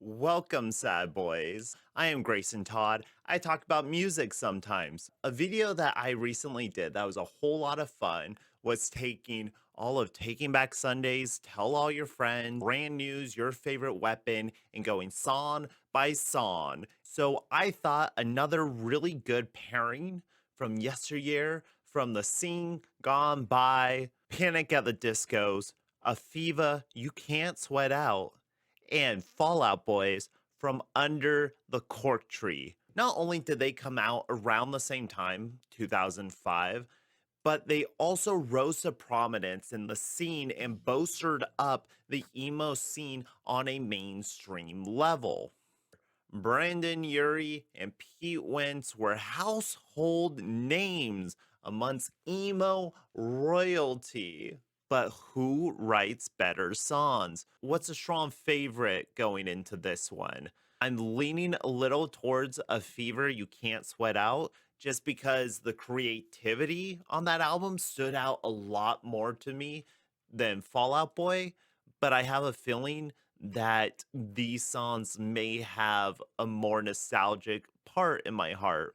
Welcome, sad boys. I am Grayson Todd. I talk about music sometimes. A video that I recently did that was a whole lot of fun was taking all of Taking Back Sundays, Tell All Your Friends, Brand News, Your Favorite Weapon, and going song by song. So I thought another really good pairing from yesteryear, from the scene gone by, Panic at the Discos, Afiva, You Can't Sweat Out, and Fallout Boys from Under the Cork Tree. Not only did they come out around the same time, 2005, but they also rose to prominence in the scene and bolstered up the emo scene on a mainstream level. Brandon Urie and Pete Wentz were household names amongst emo royalty. But who writes better songs? What's a strong favorite going into this one? I'm leaning a little towards A Fever You Can't Sweat Out just because the creativity on that album stood out a lot more to me than Fallout Boy. But I have a feeling that these songs may have a more nostalgic part in my heart.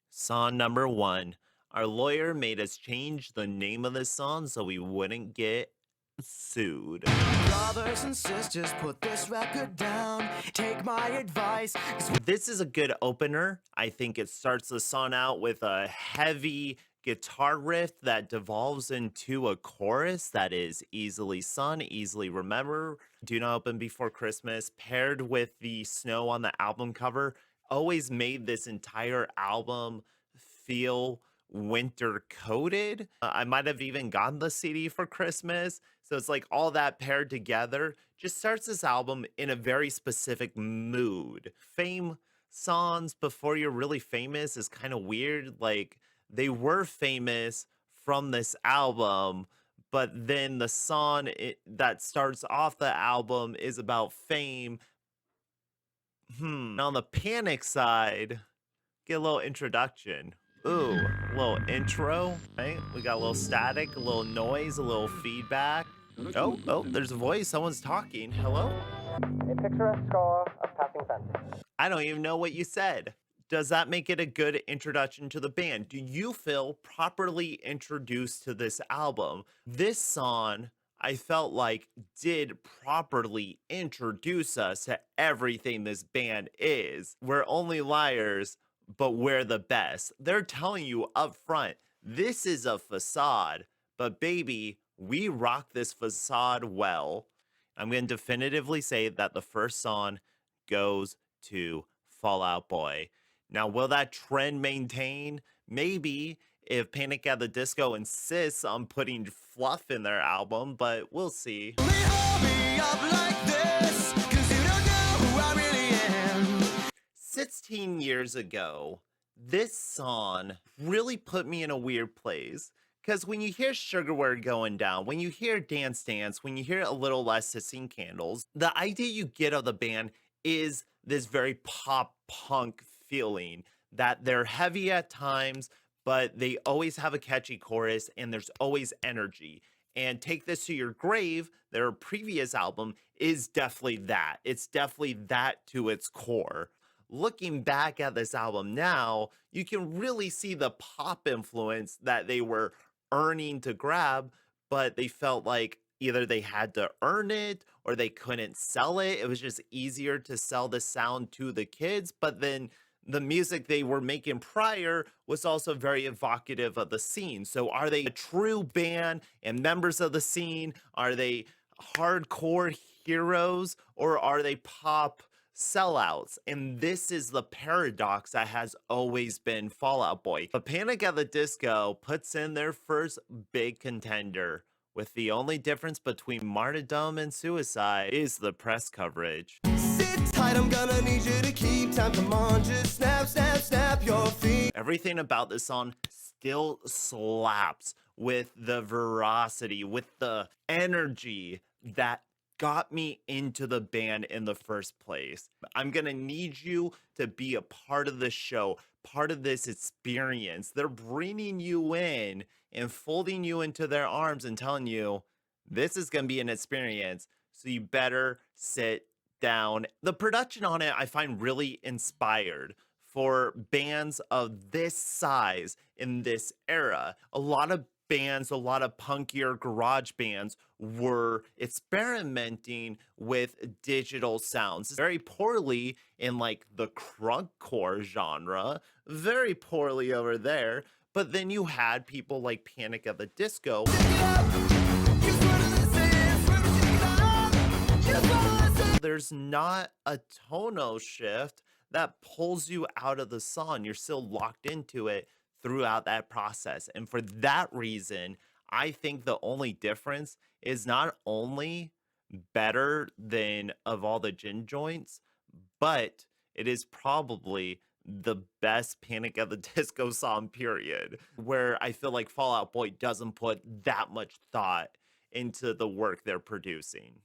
Song number one. Our lawyer made us change the name of this song so we wouldn't get sued. Brothers and sisters, put this record down. Take my advice. This is a good opener. I think it starts the song out with a heavy guitar riff that devolves into a chorus that is easily sung, easily remember. Do Not Open Before Christmas, paired with the snow on the album cover, always made this entire album feel winter coated. I might have even gotten the CD for Christmas. So it's like all that paired together just starts this album in a very specific mood. Fame songs before you're really famous is kind of weird. Like they were famous from this album, but then the song that starts off the album is about fame. On the Panic side, get a little introduction. Ooh, a little intro, right? We got a little static, a little noise, a little feedback. Oh, there's a voice. Someone's talking. Hello? A picturesque score of passing fancy. I don't even know what you said. Does that make it a good introduction to the band? Do you feel properly introduced to this album? This song, I felt like, did properly introduce us to everything this band is. We're only liars, but we're the best. They're telling you up front, this is a facade, but baby, we rock this facade well. I'm going to definitively say that the first song goes to Fall Out Boy. Now, will that trend maintain? Maybe if Panic at the Disco insists on putting fluff in their album, but we'll see. 16 years ago, this song really put me in a weird place. Because when you hear Sugarware going down, when you hear Dance Dance, when you hear A Little Less to Sing Candles, the idea you get of the band is this very pop punk feeling that they're heavy at times, but they always have a catchy chorus and there's always energy. And Take This to Your Grave, their previous album, is definitely that. It's definitely that to its core. Looking back at this album now, you can really see the pop influence that they were earning to grab, but they felt like either they had to earn it or they couldn't sell it. It was just easier to sell the sound to the kids, but then the music they were making prior was also very evocative of the scene. So are they a true band and members of the scene? Are they hardcore heroes or are they pop sellouts? And this is the paradox that has always been Fall Out Boy. But Panic at the Disco puts in their first big contender, with the only difference between martyrdom and suicide is the press coverage. Sit tight, I'm gonna need you to keep time. Come on, just snap, snap, snap your feet. Everything about this song still slaps with the veracity, with the energy that got me into the band in the first place. I'm gonna need you to be a part of the show, part of this experience. They're bringing you in and folding you into their arms and telling you, this is gonna be an experience, so you better sit down. The production on it I find really inspired for bands of this size in this era. A lot of bands, a lot of punkier garage bands were experimenting with digital sounds very poorly in like the crunkcore genre, very poorly over there. But then you had people like Panic at the Disco. There's not a tonal shift that pulls you out of the song. You're still locked into it throughout that process. And for that reason, I think the only difference is not only better than Of All the Gin Joints, but it is probably the best Panic at the Disco song, period. Where I feel like Fall Out Boy doesn't put that much thought into the work they're producing.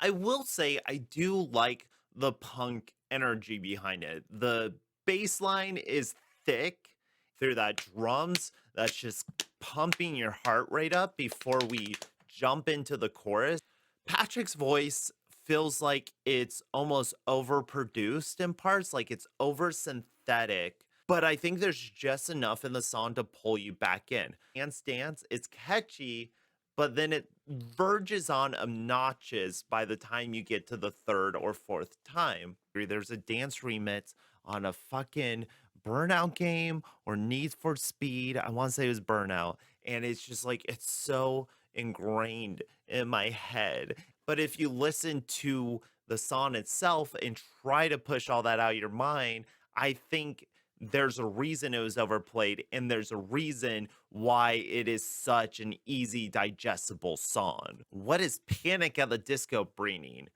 I will say I do like the punk energy behind it. The bass line is thick through that drums that's just pumping your heart rate up before we jump into the chorus. Patrick's voice feels like it's almost overproduced in parts, like it's over synthetic. But I think there's just enough in the song to pull you back in. Dance Dance, it's catchy, but then it verges on obnoxious by the time you get to the third or fourth time. There's a dance remix on a fucking Burnout game or Need for Speed. I want to say it was Burnout. And it's just like, it's so ingrained in my head. But if you listen to the song itself and try to push all that out of your mind, I think there's a reason it was overplayed, and there's a reason why it is such an easy, digestible song. What is Panic at the Disco bringing?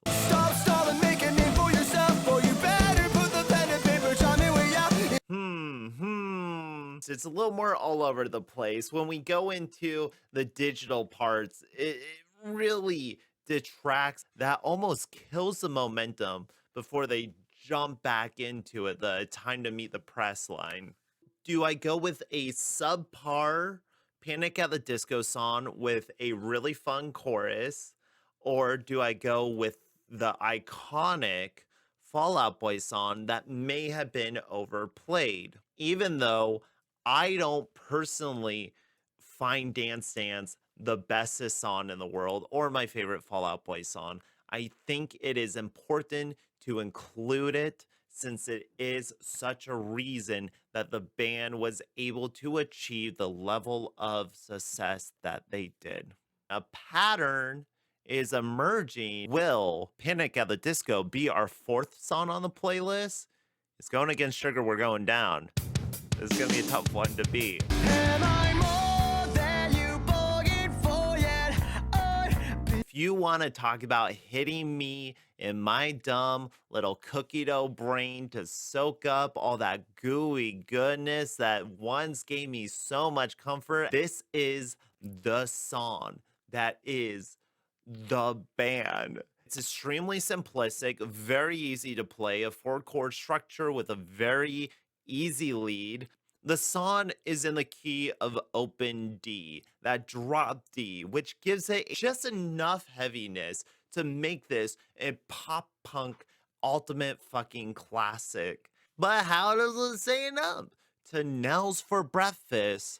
Stop stalling, make a name for yourself, or you better put the pen and paper, tell me where you. So it's a little more all over the place. When we go into the digital parts, it really detracts. That almost kills the momentum before they jump back into it, the Time to Meet the Press line. Do I go with a subpar Panic at the Disco song with a really fun chorus, or do I go with the iconic Fall Out Boy song that may have been overplayed? Even though I don't personally find Dance Dance the bestest song in the world or my favorite Fall Out Boy song, I think it is important to include it since it is such a reason that the band was able to achieve the level of success that they did. A pattern is emerging. Will Panic at the Disco be our fourth song on the playlist? It's going against Sugar, We're Going Down. This is going to be a tough one to beat. Am I more than you bargained for yet? If you want to talk about hitting me in my dumb little cookie dough brain to soak up all that gooey goodness that once gave me so much comfort, this is the song that is the band. It's extremely simplistic, very easy to play, a 4-chord structure with a very easy lead. The song is in the key of open D, that drop D, which gives it just enough heaviness to make this a pop punk ultimate fucking classic. But how does it stand up to Nels for breakfast,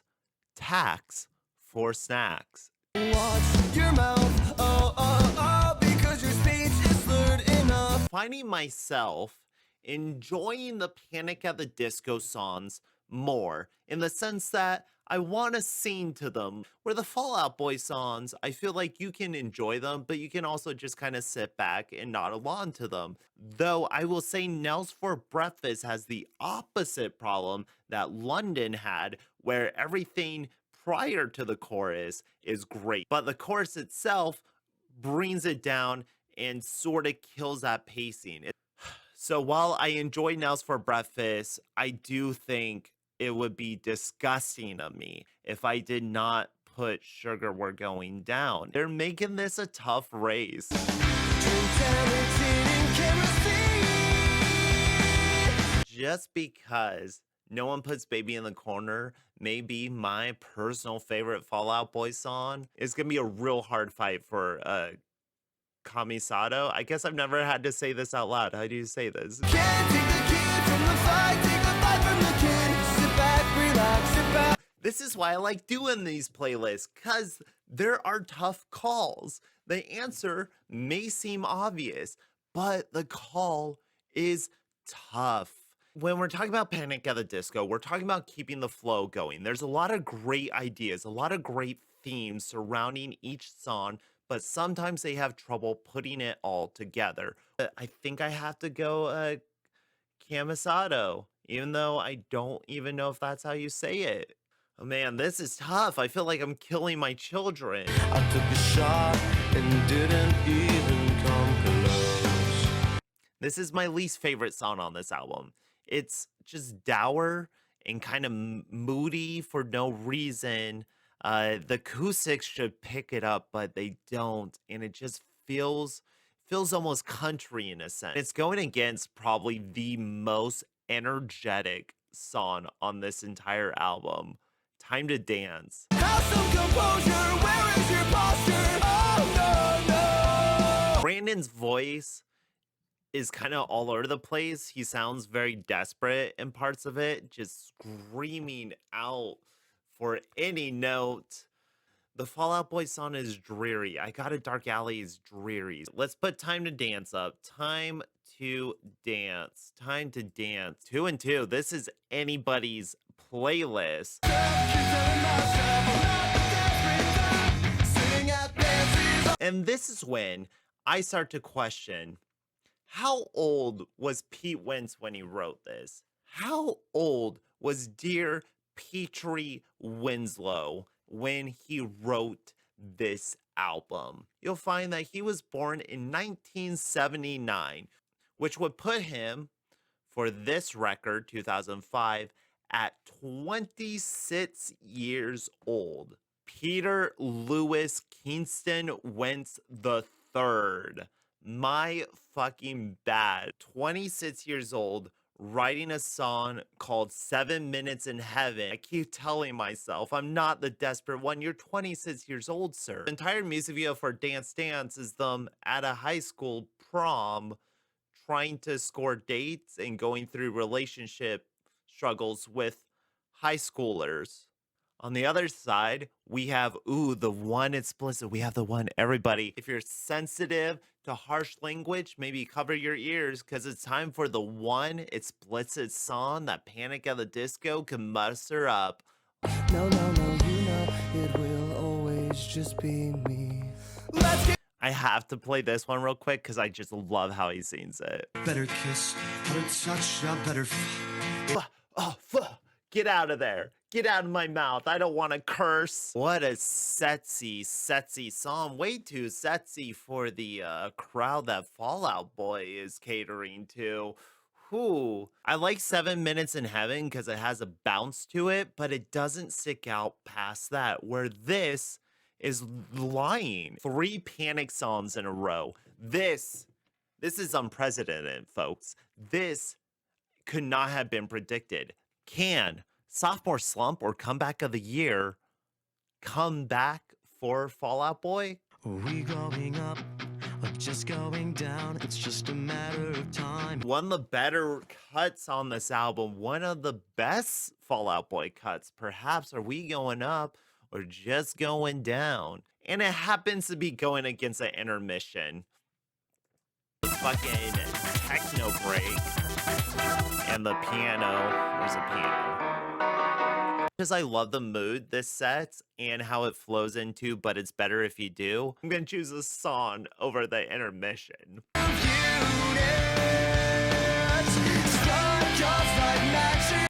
Tax for snacks? Watch your mouth, because your speech is slurred enough. Finding myself enjoying the Panic at the Disco songs more in the sense that I want to sing to them. Where the Fall Out Boy songs, I feel like you can enjoy them, but you can also just kind of sit back and nod along to them. Though I will say Nels for Breakfast has the opposite problem that London had, where everything prior to the chorus is great, but the chorus itself brings it down and sort of kills that pacing. So while I enjoy Nels for Breakfast, I do think it would be disgusting of me if I did not put Sugar, We're Going Down. They're making this a tough race. Just because No One Puts Baby in the Corner may be my personal favorite Fall Out Boy song. It's gonna be a real hard fight for Kamisado. I guess I've never had to say this out loud. How do you say this? Can't take the kid from the fight, take the fight from the kid. Sit back, relax, sit back. This is why I like doing these playlists, because there are tough calls. The answer may seem obvious, but the call is tough. When we're talking about Panic at the Disco, we're talking about keeping the flow going. There's a lot of great ideas, a lot of great themes surrounding each song, but sometimes they have trouble putting it all together. I think I have to go Camisado, even though I don't even know if that's how you say it. Oh man, this is tough. I feel like I'm killing my children. I took a shot and didn't even come close. This is my least favorite song on this album. It's just dour and kind of moody for no reason. The acoustics should pick it up, but they don't, and it just feels almost country in a sense. It's going against probably the most energetic song on this entire album. Time to Dance. Have some composure, where is your posture? Oh no, no. Brandon's voice is kind of all over the place. He sounds very desperate in parts of it, just screaming out for any note. The Fall Out Boy song is dreary. I Got a Dark Alley is dreary. Let's put Time to Dance up. Time to Dance. Time to Dance. 2 and 2. This is anybody's playlist. And this is when I start to question, how old was Pete Wentz when he wrote this? How old was dear Petrie Winslow when he wrote this album? You'll find that he was born in 1979, which would put him, for this record, 2005, at 26 years old. Peter Lewis Kingston Wentz III. My fucking bad. 26 years old, writing a song called 7 Minutes in Heaven. I keep telling myself, I'm not the desperate one. You're 26 years old, sir. The entire music video for Dance Dance is them at a high school prom trying to score dates and going through relationship struggles with high schoolers. On the other side, we have, the one explicit. We have the one, everybody. If you're sensitive to harsh language, maybe cover your ears, because it's time for the one explicit song that Panic at the Disco can muster up. No, no, no, you know it will always just be me. Let's get I have to play this one real quick because I just love how he sings it. better kiss, better touch, a better Get out of there. Get out of my mouth. I don't want to curse. What a sexy song. Way too sexy for the crowd that Fall Out Boy is catering to. Whew. I like 7 Minutes in Heaven because it has a bounce to it, but it doesn't stick out past that, where this is lying. 3 Panic songs in a row. This is unprecedented, folks. This could not have been predicted. Can sophomore slump or comeback of the year come back for Fall Out Boy? Are we going up or just going down? It's just a matter of time. One of the better cuts on this album, one of the best Fall Out Boy cuts. Perhaps are we going up or just going down? And it happens to be going against an intermission. Fucking techno break. And the piano. There's a piano. Because I love the mood this sets and how it flows into, but it's better if you do. I'm going to choose this song over the intermission.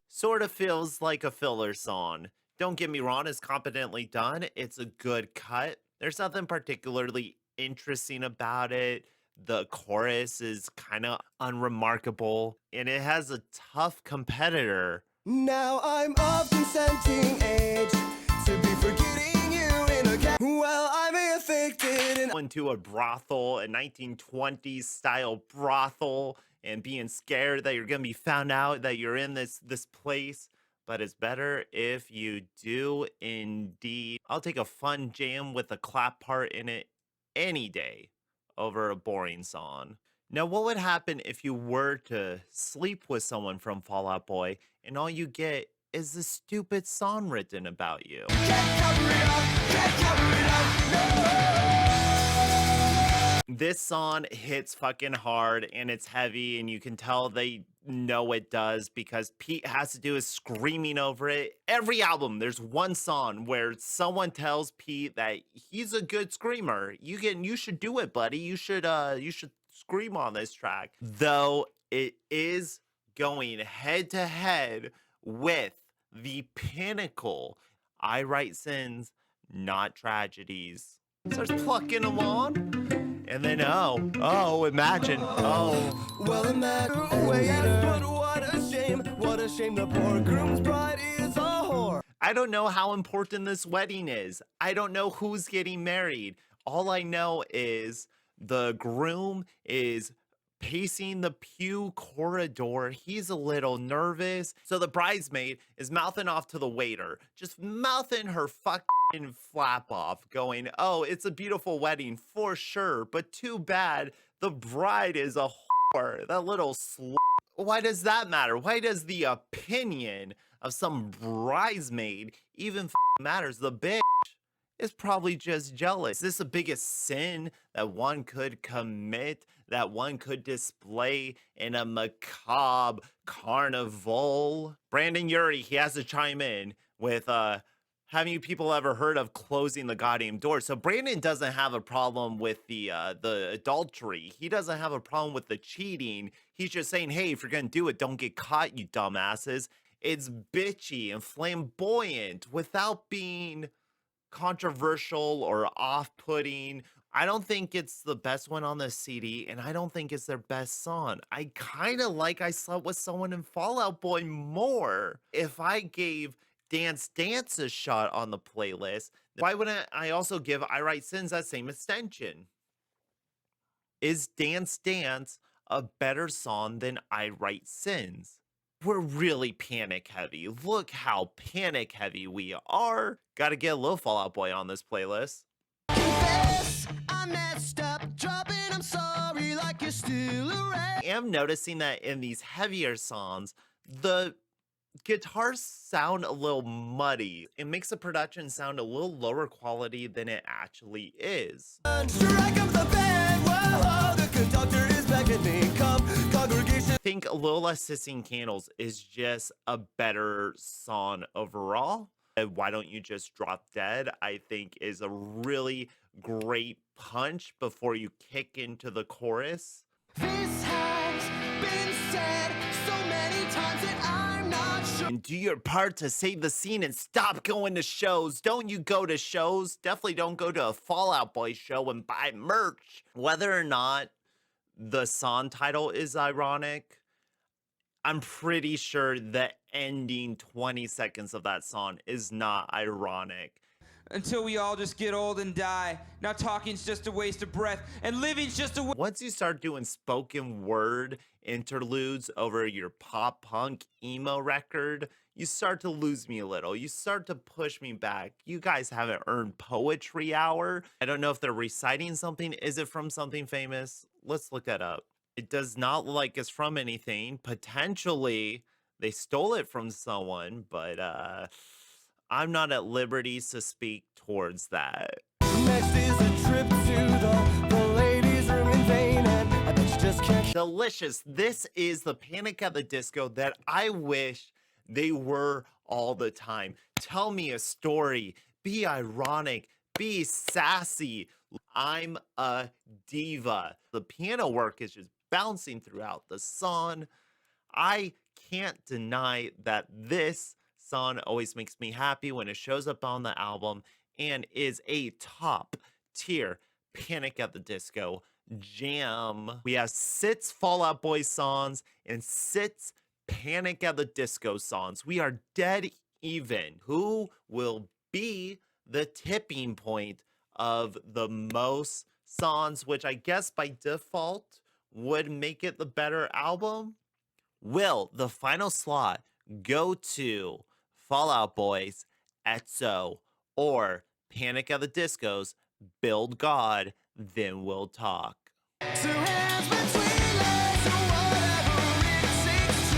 Sort of feels like a filler song. Don't get me wrong, it's competently done. It's a good cut. There's nothing particularly interesting about it. The chorus is kind of unremarkable, and it has a tough competitor. Now I'm of consenting age to be forgetting you in a well, I'm affected and Into a brothel, a 1920s style brothel, and being scared that you're gonna be found out that you're in this place. But it's better if you do indeed. I'll take a fun jam with a clap part in it any day over a boring song. Now, what would happen if you were to sleep with someone from Fall Out Boy and all you get is this stupid song written about you? This song hits fucking hard and it's heavy, and you can tell they know it does because Pete has to do his screaming over it. Every album, there's one song where someone tells Pete that he's a good screamer. You should do it, buddy. You should scream on this track. Though it is going head to head with the pinnacle I Write Sins, Not Tragedies. Starts plucking them on. And then, imagine, Well, imagine waiter, but what a shame the poor groom's bride is a whore. I don't know how important this wedding is. I don't know who's getting married. All I know is the groom is pacing the pew corridor. He's a little nervous. So the bridesmaid is mouthing off to the waiter, just mouthing her fucking flap off, going, oh, it's a beautiful wedding for sure, but too bad the bride is a whore. That little Why does that matter? Why does the opinion of some bridesmaid even matters? The bitch is probably just jealous. Is this the biggest sin that one could commit, that one could display in a macabre carnival? Brandon Urie, he has to chime in with, have you people ever heard of closing the goddamn door? So Brandon doesn't have a problem with the adultery. He doesn't have a problem with the cheating. He's just saying, hey, if you're gonna do it, don't get caught, you dumbasses. It's bitchy and flamboyant without being controversial or off-putting. I don't think it's the best one on the CD, and I don't think it's their best song. I kind of like I Slept With Someone in Fall Out Boy more. If I gave Dance Dance a shot on the playlist, why wouldn't I also give I Write Sins that same extension? Is Dance Dance a better song than I Write Sins? We're really panic heavy. Look how panic heavy we are. Gotta get a little Fall Out Boy on this playlist. Confess, I messed up, dropping, I'm sorry, like you're still around. I am noticing that in these heavier songs, the guitars sound a little muddy. It makes the production sound a little lower quality than it actually is. Strike up the band, whoa, the conductor is beckoning, come, congregation. I think A Little Less Sistine Candles is just a better song overall. Why Don't You Just Drop Dead, I think, is a really great punch before you kick into the chorus. This has been said so many times that I'm not sure. And do your part to save the scene and stop going to shows. Don't you go to shows? Definitely don't go to a Fall Out Boy show and buy merch. Whether or not the song title is ironic, I'm pretty sure the ending 20 seconds of that song is not ironic. Until we all just get old and die. Now talking's just a waste of breath, and living's just a Once you start doing spoken word interludes over your pop punk emo record, you start to lose me a little. You start to push me back. You guys haven't earned Poetry Hour. I don't know if they're reciting something. Is it from something famous? Let's look that up. It does not look like it's from anything. Potentially, they stole it from someone, but I'm not at liberty to speak towards that. Next is a trip to the ladies' room in vain, and I bet you just can't. Delicious. This is the Panic at the Disco that I wish they were all the time. Tell me a story. Be ironic. Be sassy. I'm a diva. The piano work is just bouncing throughout the song. I can't deny that this song always makes me happy when it shows up on the album and is a top tier Panic at the Disco jam. We have 6 Fall Out Boy songs and 6 Panic at the Disco songs. We are dead even. Who will be the tipping point of the most songs, which I guess by default would make it the better album? Will the final slot go to Fall Out Boy's Etso or Panic at the Disco's Build God, Then We'll Talk? Two hands between legs, or whatever it takes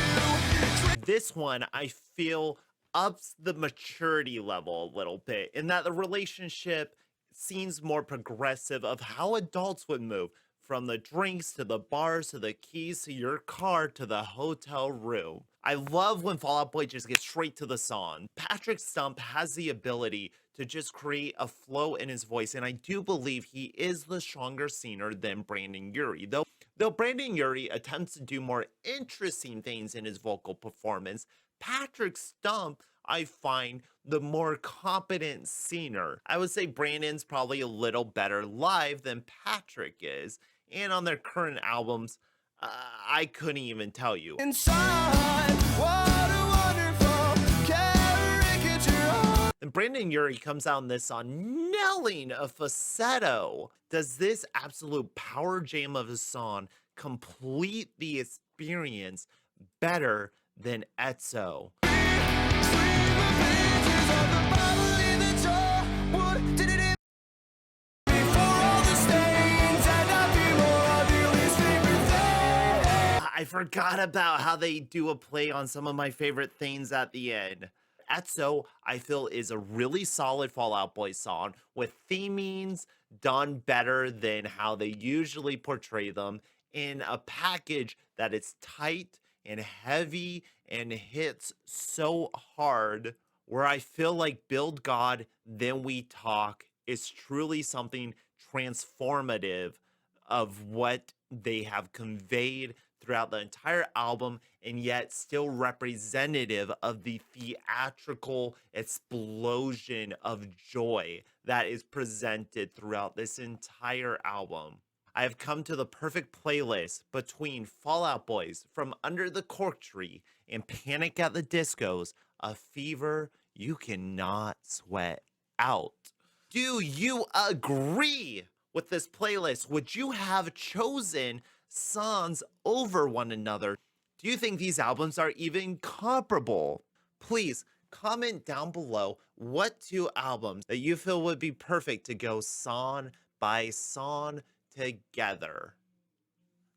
to. This one, I feel, ups the maturity level a little bit in that the relationship seems more progressive of how adults would move from the drinks to the bars to the keys to your car to the hotel room. I love when Fall Out Boy just gets straight to the song. Patrick Stump has the ability to just create a flow in his voice, and I do believe he is the stronger singer than Brandon Urie. Though Brandon Urie attempts to do more interesting things in his vocal performance, Patrick Stump, I find, the more competent singer. I would say Brandon's probably a little better live than Patrick is, and on their current albums, I couldn't even tell you. Inside, what a wonderful caricature. And Brandon Urie comes out in this song nailing a falsetto. Does this absolute power jam of a song complete the experience better than Etso? I forgot about how they do a play on some of my favorite things at the end. Etso, I feel, is a really solid Fall Out Boy song with themings done better than how they usually portray them in a package that is tight and heavy and hits so hard, where I feel like Build God, Then We Talk is truly something transformative of what they have conveyed throughout the entire album, and yet still representative of the theatrical explosion of joy that is presented throughout this entire album. I have come to the perfect playlist between Fall Out Boys from Under the Cork Tree and Panic at the Disco's A Fever You Cannot Sweat Out. Do you agree with this playlist? Would you have chosen songs over one another? Do you think these albums are even comparable? Please comment down below what two albums that you feel would be perfect to go song by song together.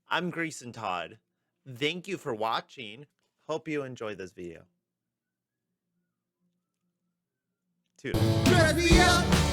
I'm Grayson Todd. Thank you for watching. Hope you enjoyed this video. Toodles. Dress me up.